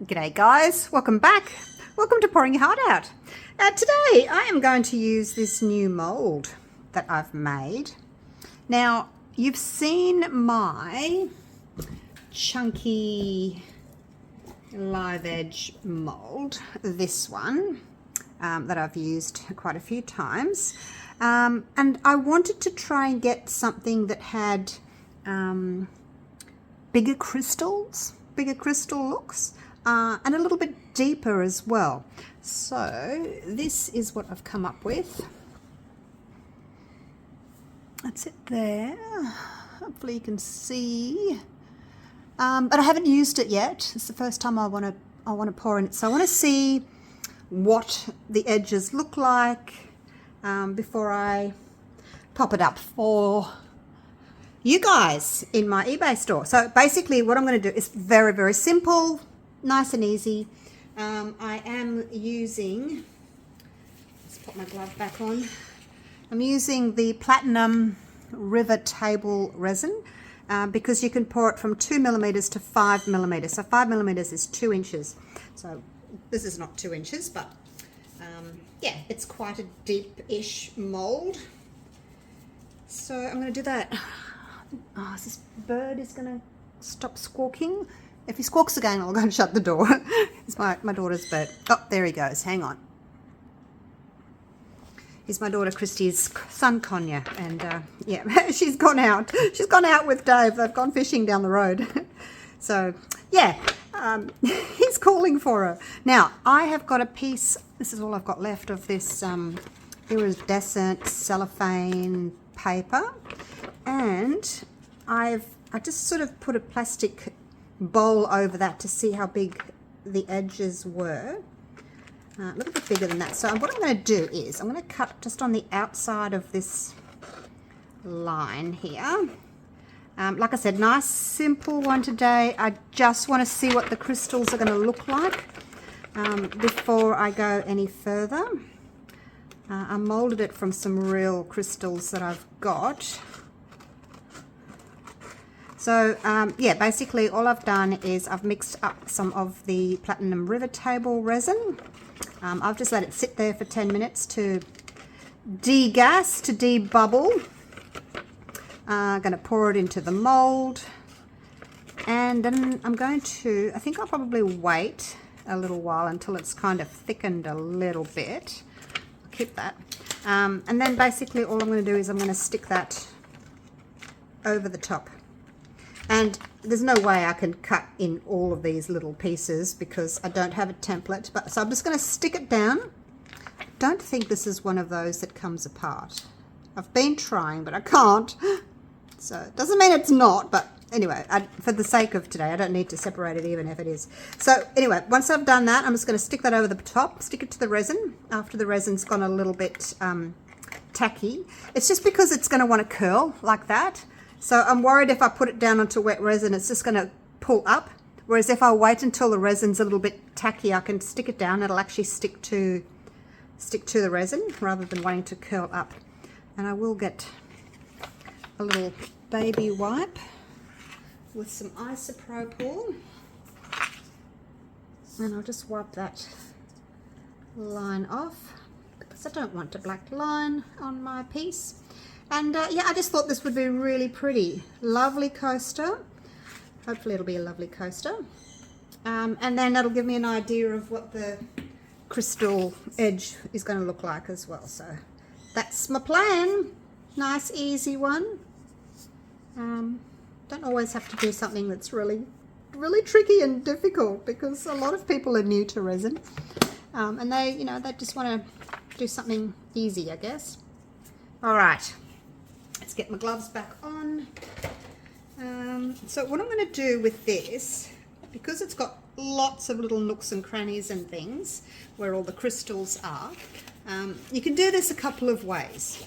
G'day guys, welcome back. Welcome to Pouring Your Heart Out. Today I am going to use this new mold that I've made. Now you've seen my chunky live edge mold, this one that I've used quite a few times, and I wanted to try and get something that had bigger crystal looks. And a little bit deeper as well. So this is what I've come up with. That's it there. Hopefully you can see. But I haven't used it yet. It's the first time I want to pour in it. So I want to see what the edges look like before I pop it up for you guys in my eBay store. So basically what I'm going to do is very, very simple. Nice and easy. I am using, let's put my glove back on. I'm using the Platinum River Table resin because you can pour it from 2 millimeters to 5 millimeters. So 5 millimeters is 2 inches. So this is not 2 inches, but yeah, it's quite a deep-ish mold. So I'm going to do that. Oh, this bird is going to stop squawking. If he squawks again, I'll go and shut the door. It's my daughter's bird. Oh, there he goes. Hang on. He's my daughter Christy's son, Konya. And yeah, she's gone out. She's gone out with Dave. They've gone fishing down the road. So, yeah, he's calling for her. Now, I have got a piece. This is all I've got left of this iridescent cellophane paper. And I just sort of put a plastic bowl over that to see how big the edges were. A little bit bigger than that. So what I'm going to do is I'm going to cut just on the outside of this line here. Like I said, nice simple one today. I just want to see what the crystals are going to look like before I go any further. I molded it from some real crystals that I've got. So yeah, basically all I've done is I've mixed up some of the Platinum River Table resin. I've just let it sit there for 10 minutes to degas, to debubble. I'm going to pour it into the mold, and then I'm going to, I think I'll probably wait a little while until it's kind of thickened a little bit. I'll keep that. And then basically all I'm going to do is I'm going to stick that over the top. And there's no way I can cut in all of these little pieces because I don't have a template. But so I'm just going to stick it down. Don't think this is one of those that comes apart. I've been trying, but I can't. So it doesn't mean it's not, but anyway, for the sake of today, I don't need to separate it even if it is. So anyway, once I've done that, I'm just going to stick that over the top, stick it to the resin after the resin's gone a little bit tacky. It's just because it's going to want to curl like that. So I'm worried if I put it down onto wet resin, it's just going to pull up. Whereas if I wait until the resin's a little bit tacky, I can stick it down. It'll actually stick to the resin rather than wanting to curl up. And I will get a little baby wipe with some isopropyl. And I'll just wipe that line off because I don't want a black line on my piece. And yeah, I just thought this would be really pretty. Lovely coaster. Hopefully it'll be a lovely coaster. And then that'll give me an idea of what the crystal edge is going to look like as well. So that's my plan. Nice, easy one. Don't always have to do something that's really, really tricky and difficult because a lot of people are new to resin. And they just want to do something easy, I guess. All right. Let's get my gloves back on. So what I'm going to do with this, because it's got lots of little nooks and crannies and things where all the crystals are, you can do this a couple of ways.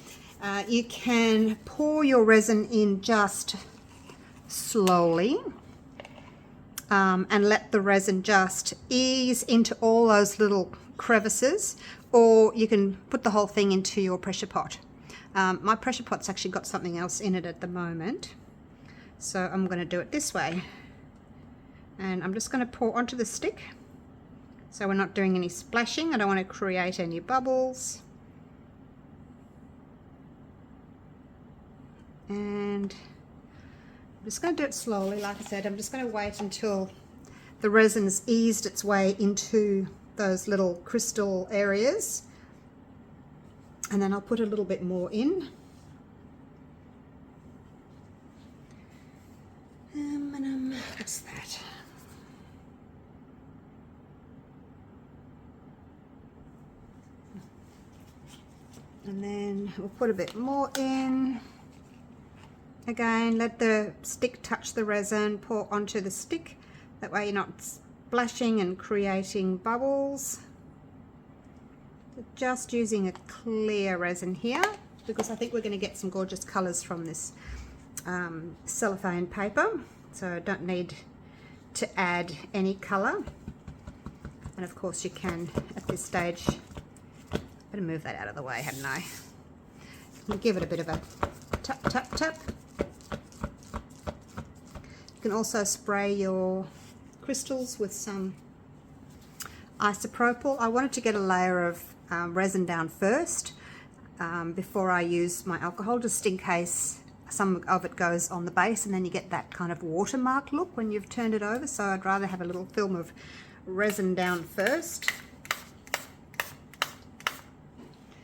You can pour your resin in just slowly and let the resin just ease into all those little crevices, or you can put the whole thing into your pressure pot. My pressure pot's actually got something else in it at the moment, so I'm going to do it this way. And I'm just going to pour onto the stick So we're not doing any splashing. I don't want to create any bubbles. And I'm just going to do it slowly. Like I said, I'm just going to wait until the resin's eased its way into those little crystal areas. And then I'll put a little bit more in. What's that? And then we'll put a bit more in. Again, let the stick touch the resin, pour onto the stick. That way you're not splashing and creating bubbles. So just using a clear resin here, because I think we're going to get some gorgeous colours from this cellophane paper. So I don't need to add any colour. And of course you can, at this stage, better move that out of the way, hadn't I? You give it a bit of a tap, tap, tap. You can also spray your crystals with some isopropyl. I wanted to get a layer of resin down first before I use my alcohol, just in case some of it goes on the base and then you get that kind of watermark look when you've turned it over. So I'd rather have a little film of resin down first.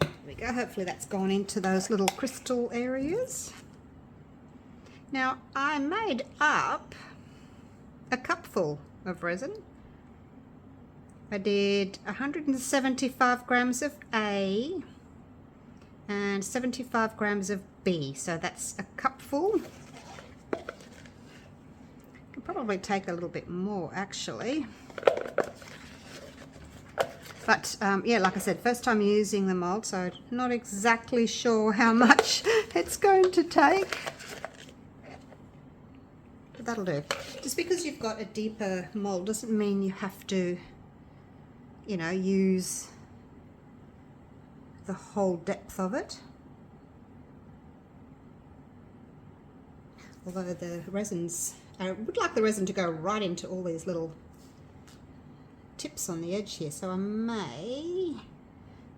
There we go. Hopefully that's gone into those little crystal areas. Now I made up a cupful of resin. I did 175 grams of A and 75 grams of B, so that's a cupful. Can probably take a little bit more actually, but yeah, like I said, first time using the mold, so not exactly sure how much it's going to take, but that'll do. Just because you've got a deeper mold doesn't mean you have to, you know, use the whole depth of it. Although the resins, I would like the resin to go right into all these little tips on the edge here, so I may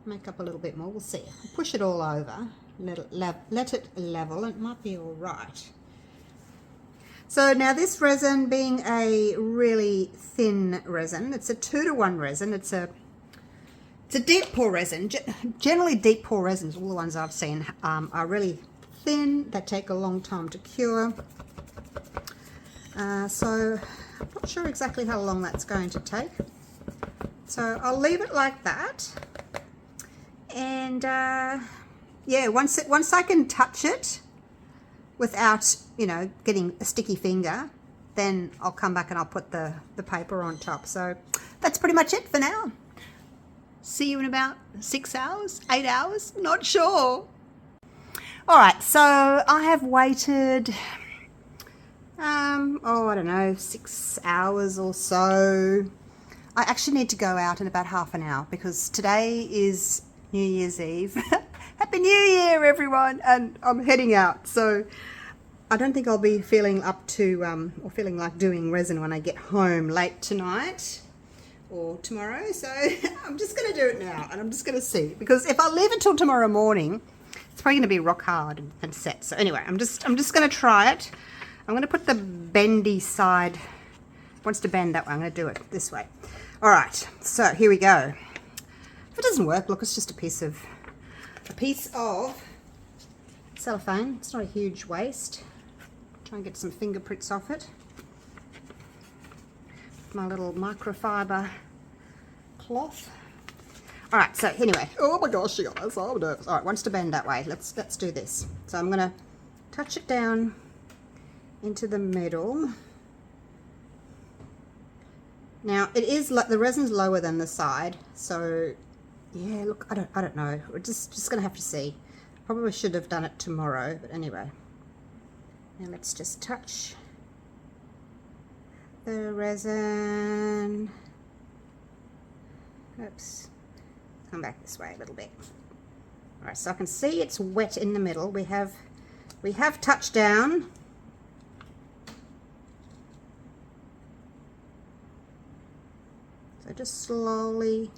make up a little bit more. We'll see. I'll push it all over, let it level, and it might be all right. So now this resin being a really thin resin, it's a 2-to-1 resin. It's a deep pour resin. Generally deep pour resins, all the ones I've seen, are really thin. They take a long time to cure. So I'm not sure exactly how long that's going to take. So I'll leave it like that. And yeah, once I can touch it without, you know, getting a sticky finger, then I'll come back and I'll put the paper on top. So that's pretty much it for now. See you in about 6 hours, 8 hours, not sure. All right, so I have waited, oh, I don't know, 6 hours or so. I actually need to go out in about half an hour because today is New Year's Eve. Happy New Year, everyone, and I'm heading out. So I don't think I'll be feeling up to, or feeling like doing resin when I get home late tonight or tomorrow. So I'm just going to do it now, and I'm just going to see, because if I leave it till tomorrow morning, it's probably going to be rock hard and set. So anyway, I'm just going to try it. I'm going to put the bendy side. It wants to bend that way. I'm going to do it this way. All right. So here we go. If it doesn't work, look, it's just a piece of cellophane. It's not a huge waste. Try and get some fingerprints off it. My little microfiber cloth. All right, so anyway, oh my gosh, you guys, I'm nervous. All right, wants to bend that way. Let's do this. So I'm gonna touch it down into the middle. Now it is like the resin's lower than the side, so yeah. Look, I don't know. We're just gonna have to see. Probably should have done it tomorrow, but anyway. Now let's just touch the resin. Oops. Come back this way a little bit. All right, so I can see it's wet in the middle. We have touched down. So just slowly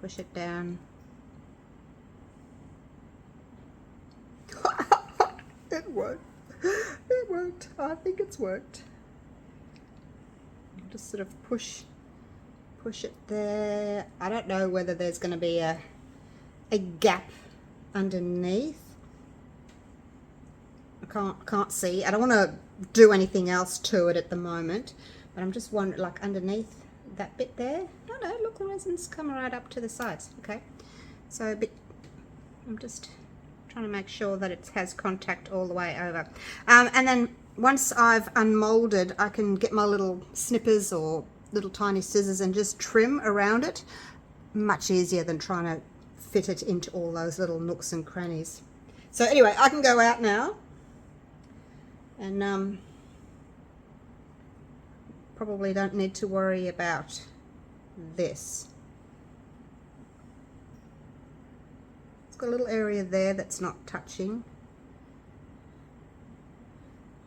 push it down. It worked. It worked. I think it's worked. Just sort of push it there. I don't know whether there's going to be a gap underneath. I can't see. I don't want to do anything else to it at the moment, but I'm just wondering, like underneath that bit there. Oh no, look, the resin's come right up to the sides. Okay, so a bit. I'm just trying to make sure that it has contact all the way over, and then once I've unmolded, I can get my little snippers or little tiny scissors and just trim around it. Much easier than trying to fit it into all those little nooks and crannies. So anyway, I can go out now and probably don't need to worry about this. It's got a little area there that's not touching.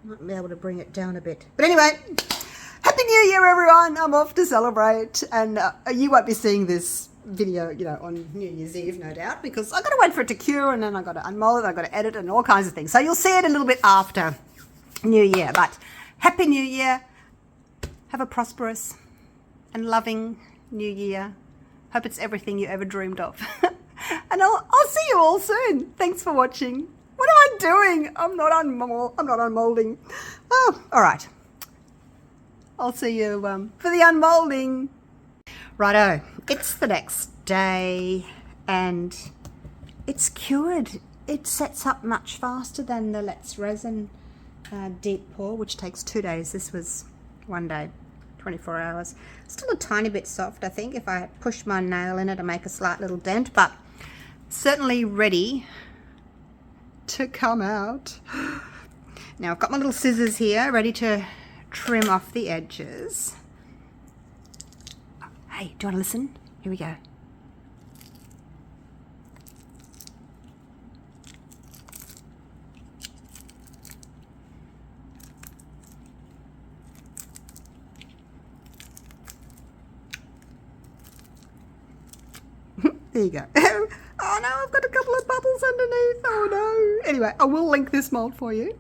Might be able to bring it down a bit. But anyway, Happy New Year, everyone. I'm off to celebrate, and you won't be seeing this video, you know, on New Year's Eve, no doubt, because I've got to wait for it to cure, and then I've got to unmold it, I've got to edit, and all kinds of things. So you'll see it a little bit after New Year. But Happy New Year. Have a prosperous and loving New Year. Hope it's everything you ever dreamed of. And I'll see you all soon. Thanks for watching. What am I doing? I'm not unmolding. Oh, all right. I'll see you for the unmolding. Righto, it's the next day and it's cured. It sets up much faster than the Let's Resin deep pour, which takes 2 days. This was 1 day, 24 hours. Still a tiny bit soft, I think, if I push my nail in it and make a slight little dent, but certainly ready to come out. Now I've got my little scissors here ready to trim off the edges. Hey, do you want to listen? Here we go. There you go. Oh no, I've got a couple of bubbles underneath. Oh no. Anyway, I will link this mold for you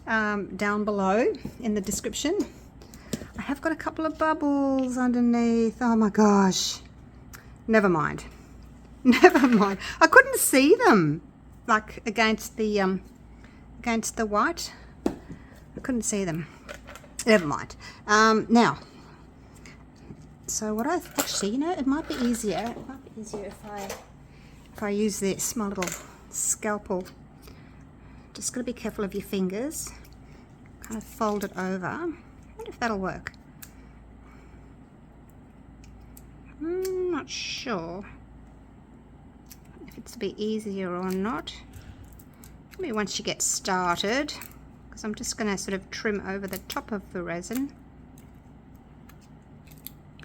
down below in the description. I have got a couple of bubbles underneath. Oh my gosh. Never mind. Never mind. I couldn't see them, like against the white. I couldn't see them. Never mind. Now, so what I actually, you know, it might be easier. It might be easier if I use this, my little scalpel. Just got to be careful of your fingers. Kind of fold it over. I wonder if that'll work. I'm not sure if it's a bit easier or not. Maybe once you get started, because I'm just going to sort of trim over the top of the resin.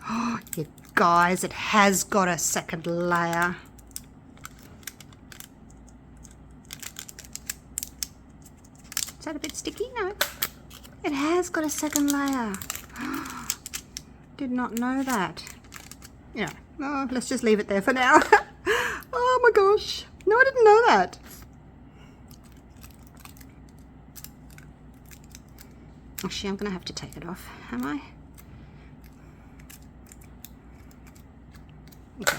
Oh, you guys, it has got a second layer. Is that a bit sticky? No. It has got a second layer. Did not know that. Yeah. Oh, let's just leave it there for now. Oh my gosh. No, I didn't know that. Actually, I'm going to have to take it off, am I? Okay.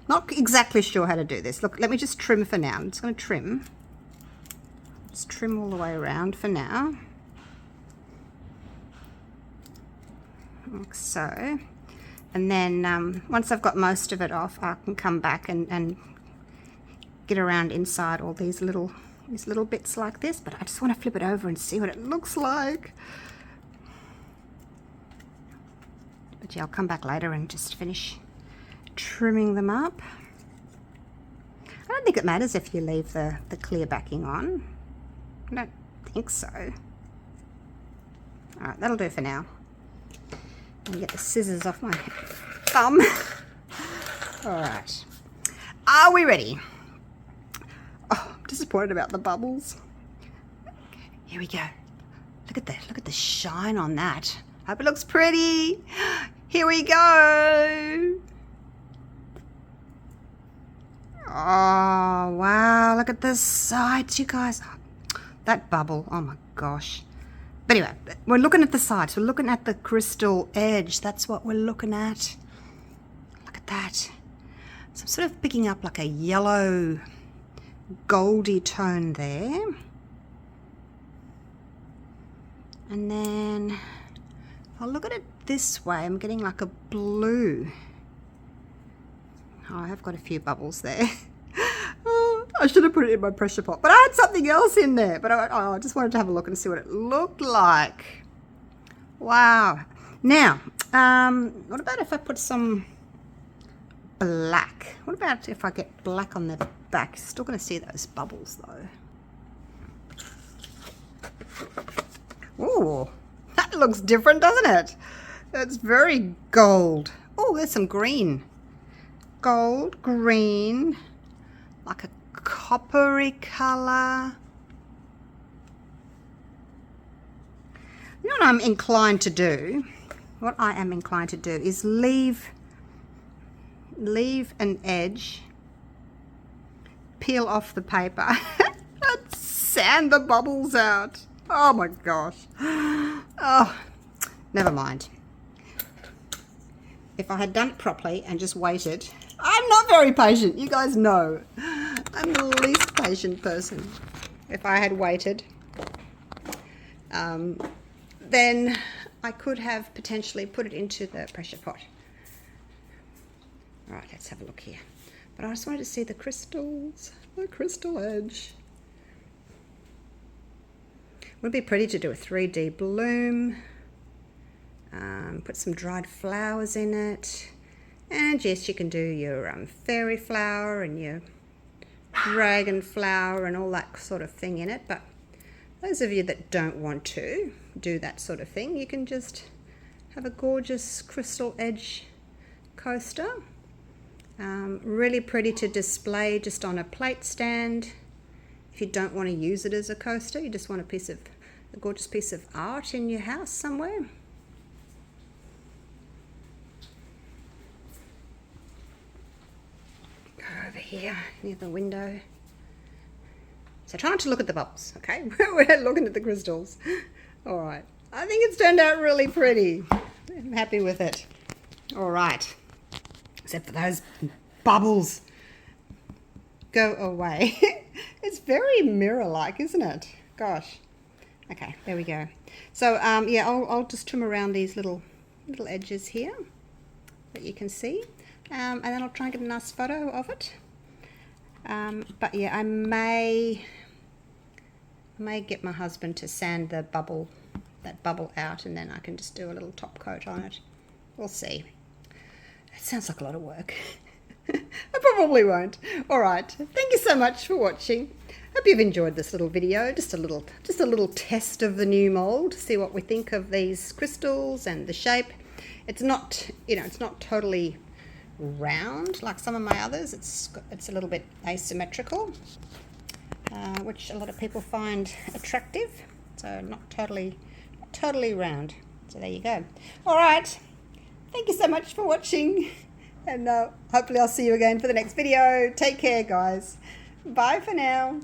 Not exactly sure how to do this. Look, let me just trim for now. I'm just going to trim. Just trim all the way around for now. Like so. And then once I've got most of it off, I can come back and get around inside all these little bits like this. But I just want to flip it over and see what it looks like. But yeah, I'll come back later and just finish trimming them up. I don't think it matters if you leave the clear backing on. I don't think so. Alright, that'll do for now. Let me get the scissors off my thumb. Alright. Are we ready? Oh, I'm disappointed about the bubbles. Okay, here we go. Look at the shine on that. Hope it looks pretty. Here we go. Oh, wow. Look at the sides, you guys. That bubble. Oh, my gosh. But anyway, we're looking at the sides. We're looking at the crystal edge. That's what we're looking at. Look at that. So I'm sort of picking up like a yellow, goldy tone there. And then if I look at it this way, I'm getting like a blue. Oh, I have got a few bubbles there. Oh, I should have put it in my pressure pot, but I had something else in there. But I just wanted to have a look and see what it looked like. Wow. Now, what about if I put some black? What about if I get black on the back? Still going to see those bubbles though. Ooh, that looks different, doesn't it? It's very gold. Oh, there's some green. Gold, green, like a coppery colour. You know what I'm inclined to do? What I am inclined to do is leave an edge, peel off the paper, and sand the bubbles out. Oh my gosh. Oh, never mind. If I had done it properly and just waited. I'm not very patient, you guys know. I'm the least patient person. If I had waited, then I could have potentially put it into the pressure pot. All right, let's have a look here. But I just wanted to see the crystals, the crystal edge. Would be pretty to do a 3D bloom. Put some dried flowers in it. And yes, you can do your fairy flower and your dragon flower and all that sort of thing in it. But those of you that don't want to do that sort of thing, you can just have a gorgeous crystal edge coaster. Really pretty to display just on a plate stand. If you don't want to use it as a coaster, you just want a gorgeous piece of art in your house somewhere. Over here near the window. So try not to look at the bubbles, okay? We're looking at the crystals. All right. I think it's turned out really pretty. I'm happy with it. All right. Except for those bubbles. Go away. It's very mirror-like, isn't it? Gosh. Okay, there we go. So yeah, I'll just trim around these little edges here that you can see. And then I'll try and get a nice photo of it. But yeah, I may get my husband to sand that bubble out, and then I can just do a little top coat on it. We'll see. It sounds like a lot of work. I probably won't. All right. Thank you so much for watching. Hope you've enjoyed this little video. Just a little test of the new mold. See what we think of these crystals and the shape. It's not, it's not totally round like some of my others. It's a little bit asymmetrical, which a lot of people find attractive. So not totally round. So there you go. All right. Thank you so much for watching, and hopefully I'll see you again for the next video. Take care, guys. Bye for now.